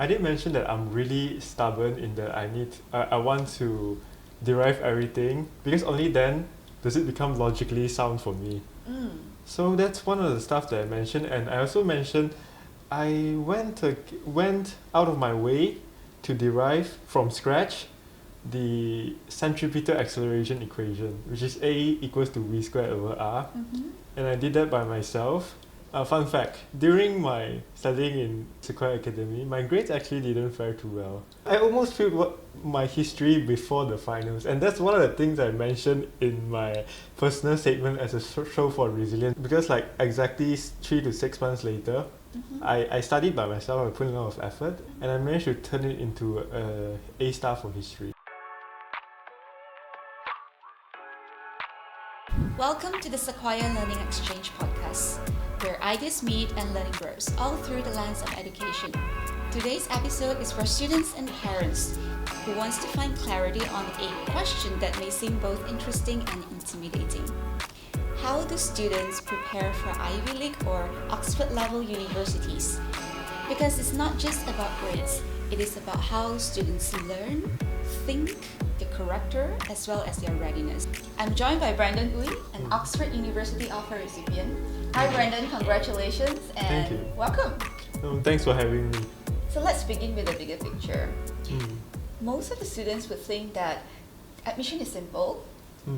I did mention that I'm really stubborn in that I want to derive everything because only then does it become logically sound for me. So that's one of the stuff that I mentioned, and I also mentioned I went out of my way to derive from scratch the centripetal acceleration equation, which is A equals to V squared over R, and I did that by myself. Fun fact, during my studying in Sequoia Academy, my grades actually didn't fare too well. I almost failed my history before the finals, and that's one of the things I mentioned in my personal statement as a show for resilience, because like exactly 3 to 6 months later, I studied by myself, I put in a lot of effort, and I managed to turn it into a A star for history. Welcome to the Sequoia Learning Exchange podcast, where ideas meet and learning grows, all through the lens of education. Today's episode is for students and parents who wants to find clarity on a question that may seem both interesting and intimidating. How do students prepare for Ivy League or Oxford level universities? Because it's not just about grades, it is about how students learn, think, their character, as well as their readiness. I'm joined by Brandon Ooi, an Oxford University offer recipient. Hi Brandon, congratulations and Thank you. Welcome. Thanks for having me. So let's begin with the bigger picture. Most of the students would think that admission is simple.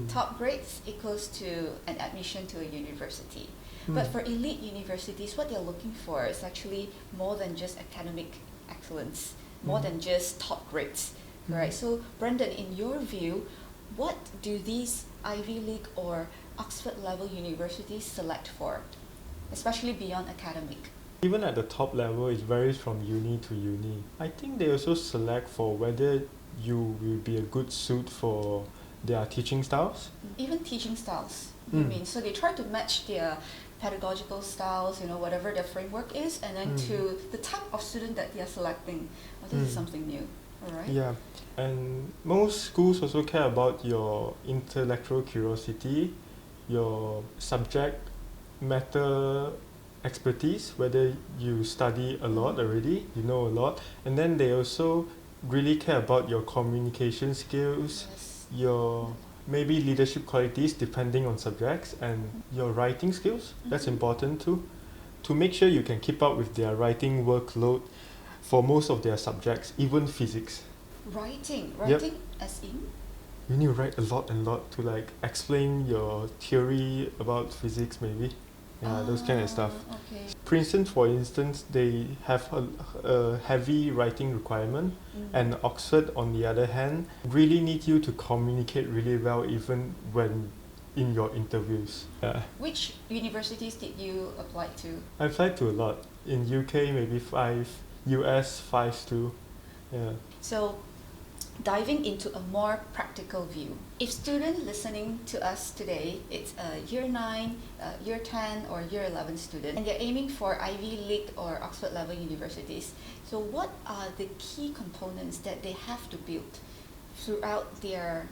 Top grades equals to an admission to a university. But for elite universities, what they're looking for is actually more than just academic excellence, more than just top grades. Right. So Brandon, in your view, what do these Ivy League or Oxford level universities select for, especially beyond academic? Even at the top level, it varies from uni to uni. I think they also select for whether you will be a good suit for their teaching styles. Even teaching styles, you mean? So they try to match their pedagogical styles, whatever their framework is, and then to the type of student that they are selecting. Well, this is something new, all right? Yeah, and most schools also care about your intellectual curiosity, your subject matter expertise, whether you study a lot already, you know a lot, and then they also really care about your communication skills, your maybe leadership qualities depending on subjects, and your writing skills. That's important too, to make sure you can keep up with their writing workload for most of their subjects, even physics. Writing as in? You need to write a lot to like explain your theory about physics maybe. Yeah, those kind of stuff. Okay. Princeton, for instance, they have a heavy writing requirement, and Oxford, on the other hand, really need you to communicate really well even when in your interviews. Yeah. Which universities did you apply to? I applied to a lot. In UK, maybe 5, US 5 too. Yeah. So, diving into a more practical view. If student listening to us today, it's a year 9, year 10 or year 11 student, and they're aiming for Ivy League or Oxford level universities. So what are the key components that they have to build throughout their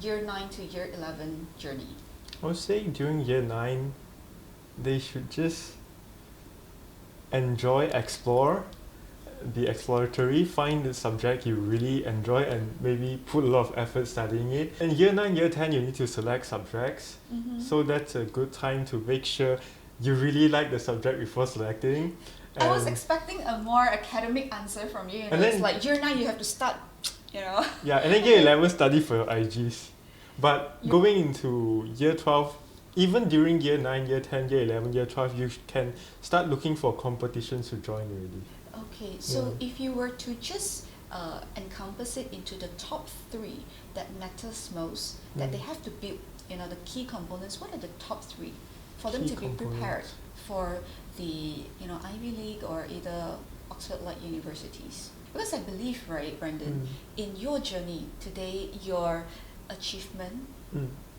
year 9 to year 11 journey? I would say during year 9, they should just explore the exploratory, find the subject you really enjoy and maybe put a lot of effort studying it. In year 9, year 10, you need to select subjects. So that's a good time to make sure you really like the subject before selecting. I was expecting a more academic answer from you. And then, it's like year 9 you have to start, Yeah, and then year 11, study for your IGs. But going into year 12, even during year 9, year 10, year 11, year 12, you can start looking for competitions to join already. Okay, so if you were to just encompass it into the top 3 that matters most, that they have to build, the key components, what are the top 3 for them Key to be components. prepared for the, Ivy League or either Oxford-like universities? Because I believe, right, Brandon, in your journey today, your achievement,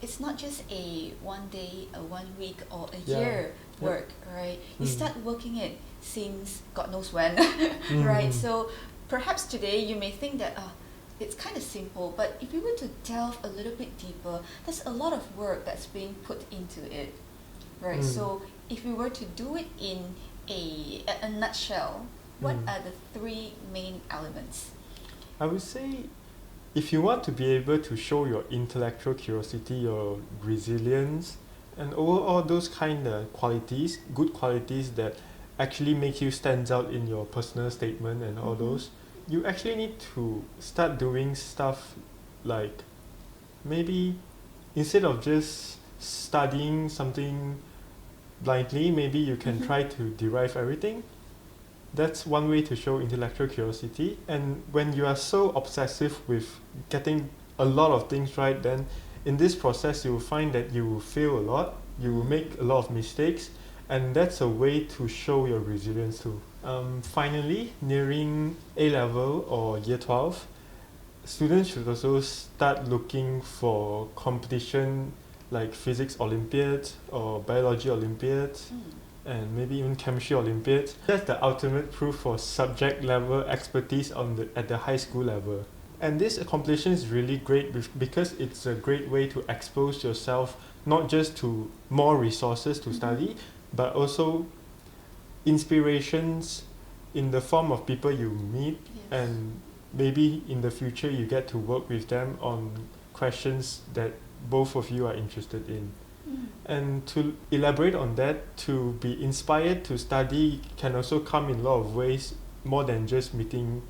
it's not just a 1 day, a 1 week, or a year work, right? You start working it since God knows when, right? So perhaps today you may think that it's kind of simple, but if you were to delve a little bit deeper, there's a lot of work that's being put into it, right? So if we were to do it in a nutshell, What are the three main elements? I would say if you want to be able to show your intellectual curiosity, your resilience, and all those kind of qualities, good qualities that actually make you stand out in your personal statement and all those, you actually need to start doing stuff like maybe instead of just studying something blindly, maybe you can try to derive everything. That's one way to show intellectual curiosity. And when you are so obsessive with getting a lot of things right, then in this process you will find that you will fail a lot, you will make a lot of mistakes, and that's a way to show your resilience too. Finally, nearing A level or year 12, students should also start looking for competition like physics Olympiads or biology Olympiads and maybe even chemistry Olympiads. That's the ultimate proof for subject level expertise at the high school level. And this competition is really great because it's a great way to expose yourself not just to more resources to study, but also inspirations in the form of people you meet, and maybe in the future you get to work with them on questions that both of you are interested in. And to elaborate on that, to be inspired to study can also come in a lot of ways, more than just meeting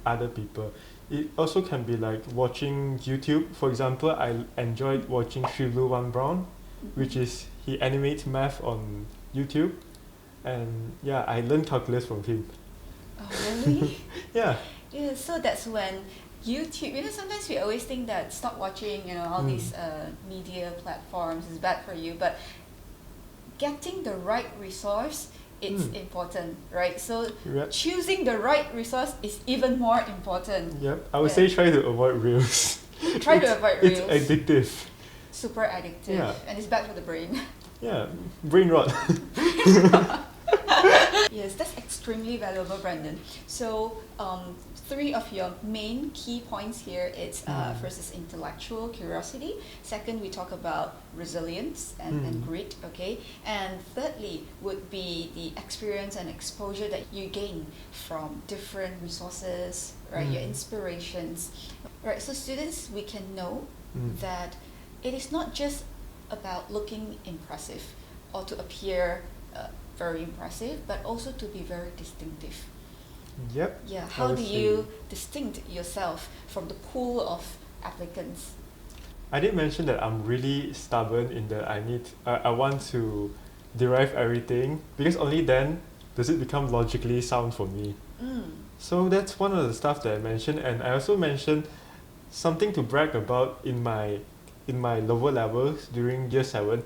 other people. It also can be like watching YouTube. For example, I enjoyed watching Three Blue One Brown, which is he animates math on YouTube, and yeah, I learned calculus from him. Oh, really? Yeah. Yeah, so that's when YouTube, sometimes we always think that stop watching, all these media platforms is bad for you, but getting the right resource, it's important, right? So choosing the right resource is even more important. Yep, I would say try to avoid reels. Try to avoid reels. It's addictive. Super addictive, and it's bad for the brain. Yeah, brain rot. Yes, that's extremely valuable, Brandon. So, three of your main key points here. It's first is intellectual curiosity. Second, we talk about resilience and grit. Okay, and thirdly would be the experience and exposure that you gain from different resources, right? Your inspirations, right? So, students, we can know that it is not just about looking impressive or to appear very impressive, but also to be very distinctive. Yep. Yeah. How do you distinct yourself from the pool of applicants? I did mention that I'm really stubborn in that I want to derive everything, because only then does it become logically sound for me. So that's one of the stuff that I mentioned, and I also mentioned something to brag about in my lower levels during year 7,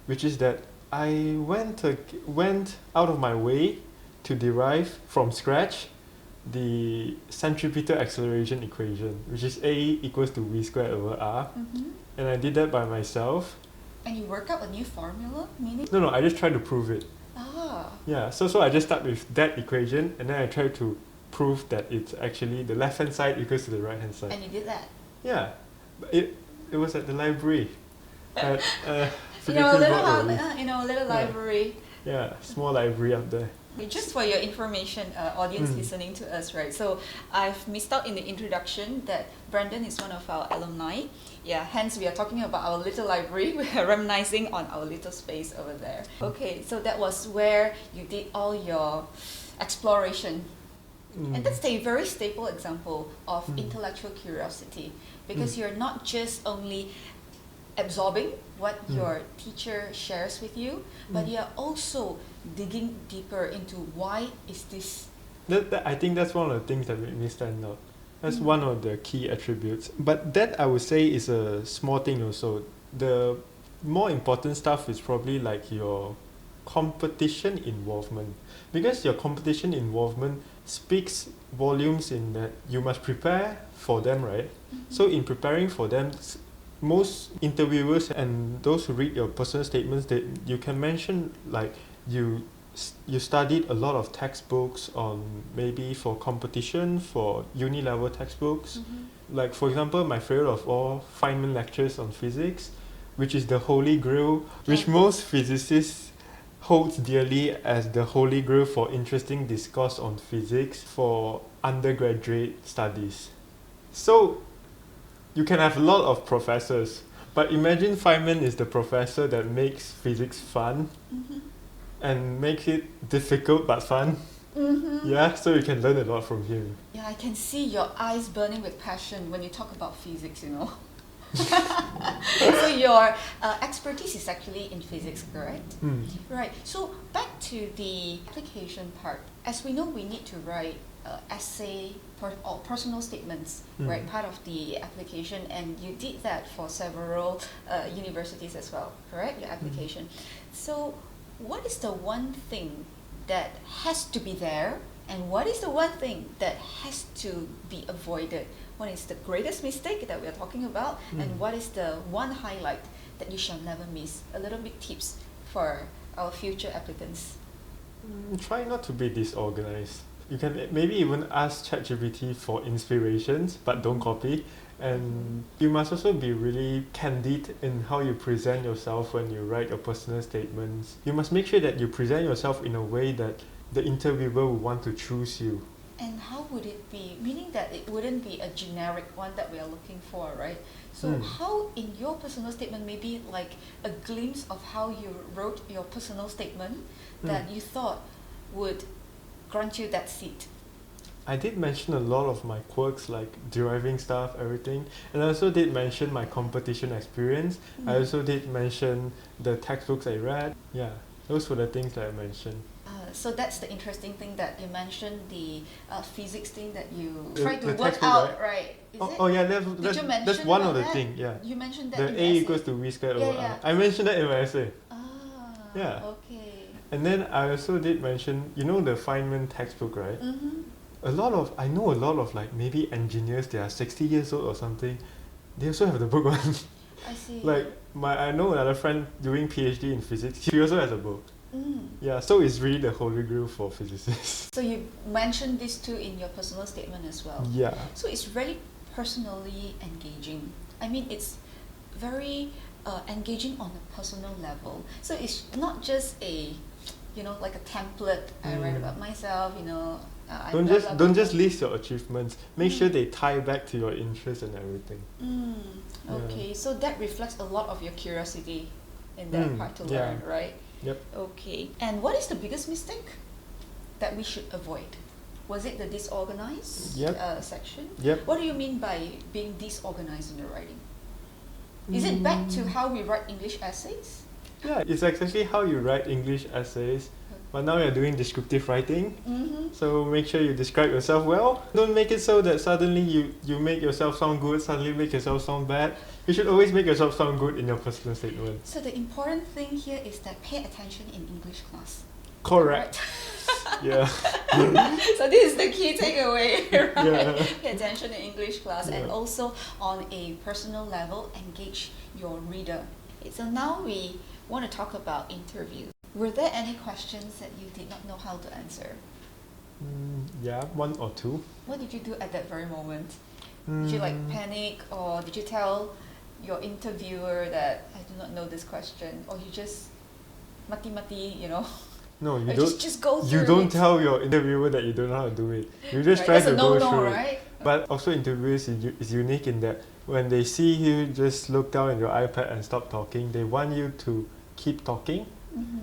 which is that I went out of my way to derive from scratch the centripetal acceleration equation, which is A equals to V squared over R. And I did that by myself. And you work out a new formula, meaning? No, I just tried to prove it. Yeah, so I just start with that equation, and then I try to prove that it's actually the left hand side equals to the right hand side. And you did that? Yeah, it was at the library. At, a little library. Yeah, small library up there. Just for your information, audience listening to us, right? So I've missed out in the introduction that Brandon is one of our alumni. Yeah, hence we are talking about our little library. We are reminiscing on our little space over there. Okay, so that was where you did all your exploration. And that's a very staple example of intellectual curiosity, because you're not just only absorbing what your teacher shares with you, but you're also digging deeper into why is this. I think that's one of the things that make me stand out. That's one of the key attributes. But that, I would say, is a small thing also. The more important stuff is probably like your competition involvement, because your competition involvement speaks volumes in that you must prepare for them, right? So in preparing for them, most interviewers and those who read your personal statements, that you can mention like you studied a lot of textbooks on maybe for competition, for uni level textbooks. Like for example, my favorite of all, Feynman lectures on physics, which is the holy grail, which most physicists holds dearly as the holy grail for interesting discourse on physics for undergraduate studies. So, you can have a lot of professors, but imagine Feynman is the professor that makes physics fun and makes it difficult but fun. Yeah, so you can learn a lot from him. Yeah, I can see your eyes burning with passion when you talk about physics, So your expertise is actually in physics, correct? Right. So back to the application part. As we know, we need to write essay or personal statements, right? Part of the application, and you did that for several universities as well, correct? Your application. So what is the one thing that has to be there, and what is the one thing that has to be avoided? What is the greatest mistake that we are talking about, and what is the one highlight that you shall never miss? A little bit tips for our future applicants. Try not to be disorganized. You can maybe even ask ChatGPT for inspirations, but don't copy. And you must also be really candid in how you present yourself when you write your personal statements. You must make sure that you present yourself in a way that the interviewer will want to choose you. And how would it be? Meaning that it wouldn't be a generic one that we are looking for, right? So how in your personal statement, maybe like a glimpse of how you wrote your personal statement that you thought would grant you that seat? I did mention a lot of my quirks, like deriving stuff, everything. And I also did mention my competition experience. I also did mention the textbooks I read. Yeah, those were the things that I mentioned. So that's the interesting thing that you mentioned, the physics thing that you The- tried to the work textbook, out, right? Is it? Oh yeah, Did you that's mention one about of the that? things, yeah. You mentioned that The in A the essay. equals to V squared Yeah, over yeah. R. I mentioned that in my essay. Yeah. Okay. And then I also did mention, the Feynman textbook, right? I know a lot of like maybe engineers, they are 60 years old or something. They also have the book one. I see. Like I know another friend doing PhD in physics. She also has a book. Yeah, so it's really the holy grail for physicists. So you mentioned this too in your personal statement as well. Yeah. So it's really personally engaging. I mean, it's very engaging on a personal level. So it's not just like a template. I write about myself. Don't just list your achievements. Make sure they tie back to your interests and everything. Okay, so that reflects a lot of your curiosity in that part to learn, right? Yep. Okay, and what is the biggest mistake that we should avoid? Was it the disorganized section? Yep. What do you mean by being disorganized in the writing? Is it back to how we write English essays? Yeah, it's exactly how you write English essays. But now you're doing descriptive writing, so make sure you describe yourself well. Don't make it so that suddenly you make yourself sound good, suddenly make yourself sound bad. You should always make yourself sound good in your personal statement. So the important thing here is that pay attention in English class. Correct. Yeah. So this is the key takeaway, right? Yeah. Pay attention in English class, and also on a personal level, engage your reader. So now we want to talk about interview. Were there any questions that you did not know how to answer? Yeah, one or two. What did you do at that very moment? Did you panic, or did you tell your interviewer that I do not know this question, or you just mati-mati, No, you or don't. just go through You don't it? tell your interviewer that you don't know how to do it. You just Right, try that's to a go no-no, through right? it. But also interviews is unique in that when they see you just look down at your iPad and stop talking, they want you to keep talking.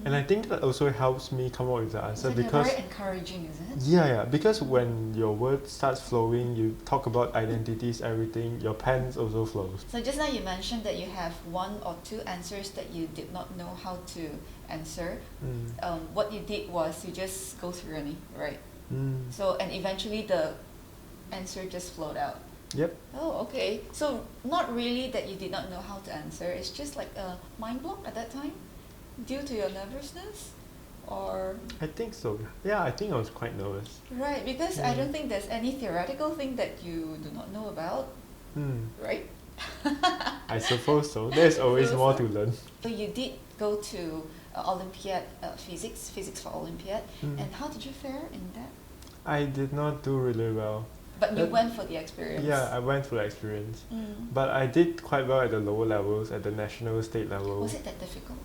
And I think that also helps me come up with the answer So because very encouraging, is it? yeah, because when your word starts flowing, you talk about identities, everything, your pen also flows. So just now you mentioned that you have one or two answers that you did not know how to answer. What you did was you just go through any, right? So and eventually the answer just flowed out. Yep. Oh, okay. So not really that you did not know how to answer. It's just like a mind block at that time, due to your nervousness, or? I think so. Yeah, I think I was quite nervous. Right, because I don't think there's any theoretical thing that you do not know about, right? I suppose so. There's always more to learn. So you did go to Olympiad physics for Olympiad, and how did you fare in that? I did not do really well. But you went for the experience. Yeah, I went for the experience. But I did quite well at the lower levels, at the national, state level. Was it that difficult?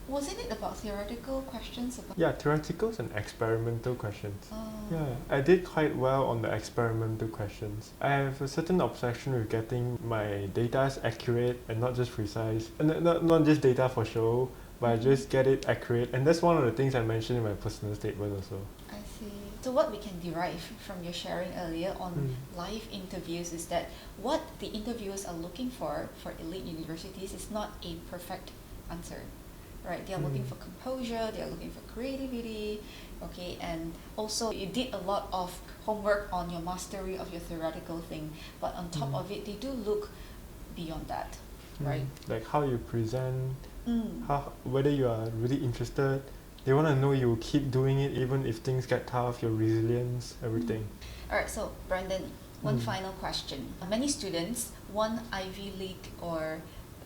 Wasn't it about theoretical questions? Yeah, theoreticals and experimental questions. Oh. Yeah, I did quite well on the experimental questions. I have a certain obsession with getting my data accurate and not just precise. And not just data for show, but I just get it accurate. And that's one of the things I mentioned in my personal statement also. I see. So what we can derive from your sharing earlier on live interviews is that what the interviewers are looking for elite universities is not a perfect answer. Right, they are looking for composure, they are looking for creativity, okay, and also you did a lot of homework on your mastery of your theoretical thing, but on top of it, they do look beyond that, right? Like how you present, whether you are really interested, they want to know you will keep doing it even if things get tough, your resilience, everything. Alright, so Brandon, one final question. Many students want Ivy League or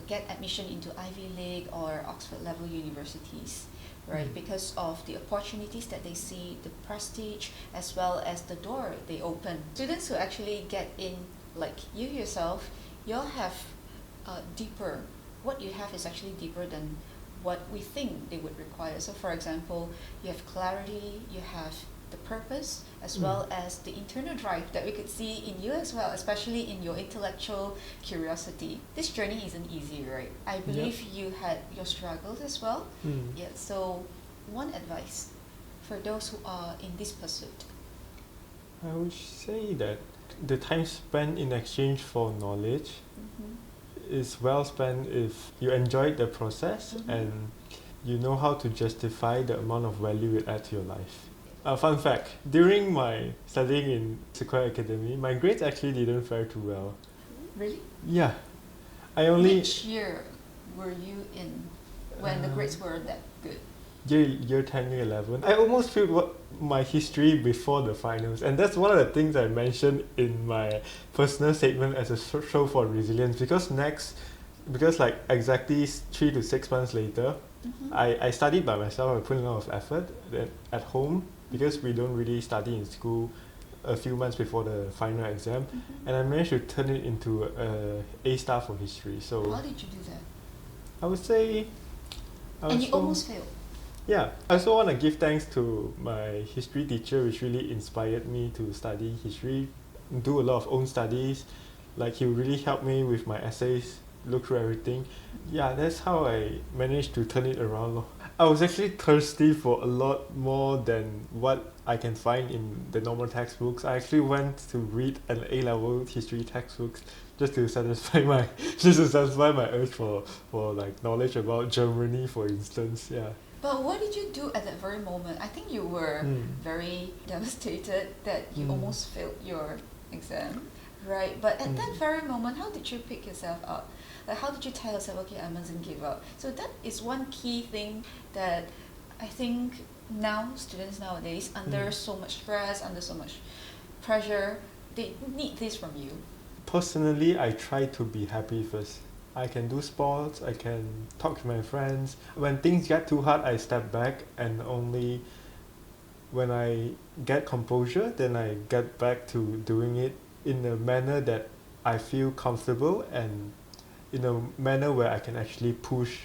get admission into Ivy League or Oxford level universities, right? Because of the opportunities that they see, the prestige, as well as the door they open. Students who actually get in, like you yourself, you'll have deeper, what you have is actually deeper than what we think they would require. So for example, you have clarity, you have the purpose, as well as the internal drive that we could see in you as well, especially in your intellectual curiosity. This journey isn't easy, right? I believe you had your struggles as well. Yeah. So one advice for those who are in this pursuit. I would say that the time spent in exchange for knowledge is well spent if you enjoyed the process and you know how to justify the amount of value it adds to your life. Fun fact, during my studying in Sequoia Academy, my grades actually didn't fare too well. Really? Yeah. Which year were you in when the grades were that good? Year 10, year 11. I almost failed my history before the finals, and that's one of the things I mentioned in my personal statement as a show for resilience, because like exactly 3 to 6 months later, I studied by myself. I put in a lot of effort at home, because we don't really study in school a few months before the final exam, and I managed to turn it into A star for history. So how did you do that? I would say and you almost failed. Yeah, I also want to give thanks to my history teacher, which really inspired me to study history, do a lot of own studies. Like, he really helped me with my essays, look through everything. Yeah, that's how I managed to turn it around. I was actually thirsty for a lot more than what I can find in the normal textbooks. I actually went to read an A-level history textbooks just to satisfy my urge for like knowledge about Germany, for instance. Yeah. But what did you do at that very moment? I think you were very devastated that you almost failed your exam, right? But at that very moment, how did you pick yourself up? Like, how did you tell yourself, okay, I mustn't give up? So that is one key thing that I think now students nowadays, under so much stress, under so much pressure, they need this from you. Personally, I try to be happy first. I can do sports, I can talk to my friends. When things get too hard, I step back, and only when I get composure, then I get back to doing it in a manner that I feel comfortable and in a manner where I can actually push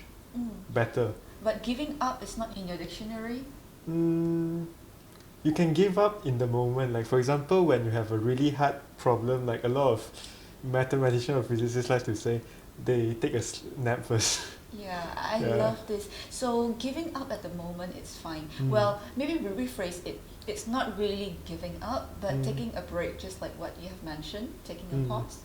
better. But giving up is not in your dictionary? You can give up in the moment. Like, for example, when you have a really hard problem, like a lot of mathematicians or physicists like to say, they take a nap first. Yeah, I love this. So giving up at the moment is fine. Well, maybe we rephrase it. It's not really giving up, but taking a break, just like what you have mentioned, taking a pause,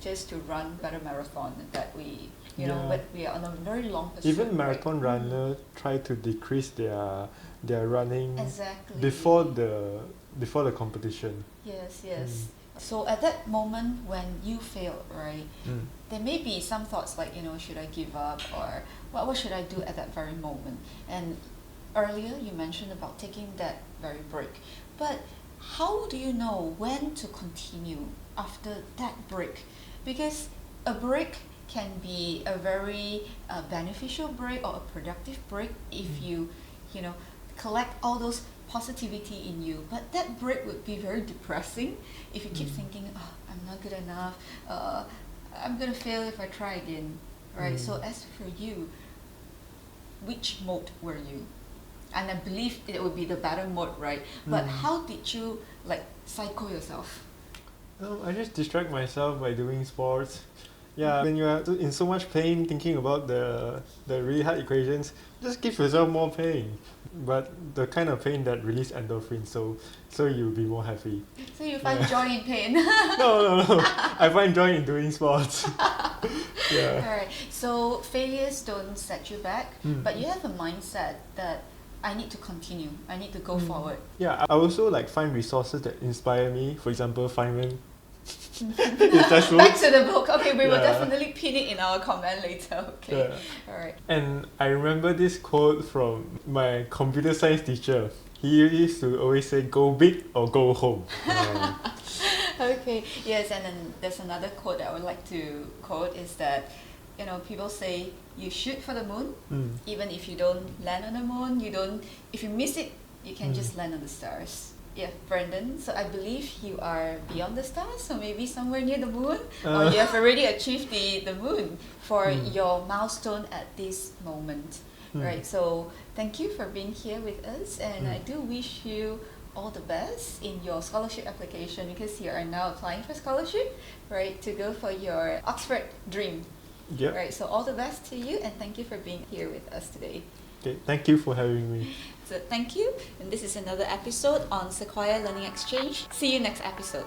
just to run better marathon that we, but we are on a very long pursuit. Even marathon runners try to decrease their running exactly before the competition. Yes. So at that moment when you failed, right, there may be some thoughts like, should I give up, or what should I do at that very moment? And earlier you mentioned about taking that very break. But how do you know when to continue after that break? Because a break can be a very beneficial break or a productive break if you collect all those positivity in you, but that break would be very depressing if you keep thinking, oh, I'm not good enough, I'm gonna fail if I try again, right? So as for you, which mode were you? And I believe it would be the better mode, right? But how did you like psycho yourself? I just distract myself by doing sports. Yeah, when you are in so much pain thinking about the really hard equations, just give yourself more pain. But the kind of pain that release endorphins, so you'll be more happy. So you find joy in pain? No. I find joy in doing sports. Yeah. Alright, so failures don't set you back, but you have a mindset that I need to continue, I need to go forward. Yeah, I also like find resources that inspire me. For example, Feynman. Back to the book. Okay, we will definitely pin it in our comment later. Okay. Yeah. Alright. And I remember this quote from my computer science teacher. He used to always say, "Go big or go home." Okay. Yes, and then there's another quote that I would like to quote is that, people say you shoot for the moon, even if you don't land on the moon, if you miss it, you can just land on the stars. Yeah, Brandon, so I believe you are beyond the stars, so maybe somewhere near the moon, or you have already achieved the moon for your milestone at this moment. Right, so thank you for being here with us, and I do wish you all the best in your scholarship application, because you are now applying for scholarship, right, to go for your Oxford dream. Yep. Right, so all the best to you, and thank you for being here with us today. Okay, thank you for having me. So thank you, and this is another episode on Sequoia Learning Exchange. See you next episode.